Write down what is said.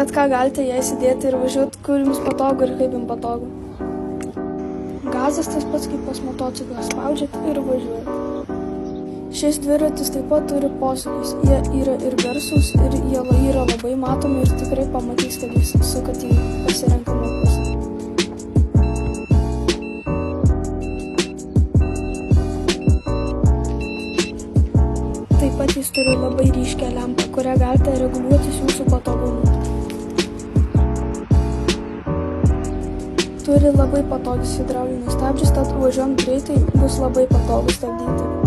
Bet ką galite ją įsidėti ir važiuoti, kur jums patogu ir kaip jums patogu. Gazas tas pats kaip pas motociklą, spaudžiat ir važiuojat. Šis dviratis taip pat turi posūkius, jie yra ir garsūs, ir jie yra labai matomi ir tikrai pamatys, kad jūs sukat į pasirenkamą pusę. Taip pat jis turi labai ryškią lempą, kurią galite reguliuotis jūsų patogumu. Turi labai patogius hidraulinius stabdžius, tad važiuojant greitai bus labai patogu stabdyti.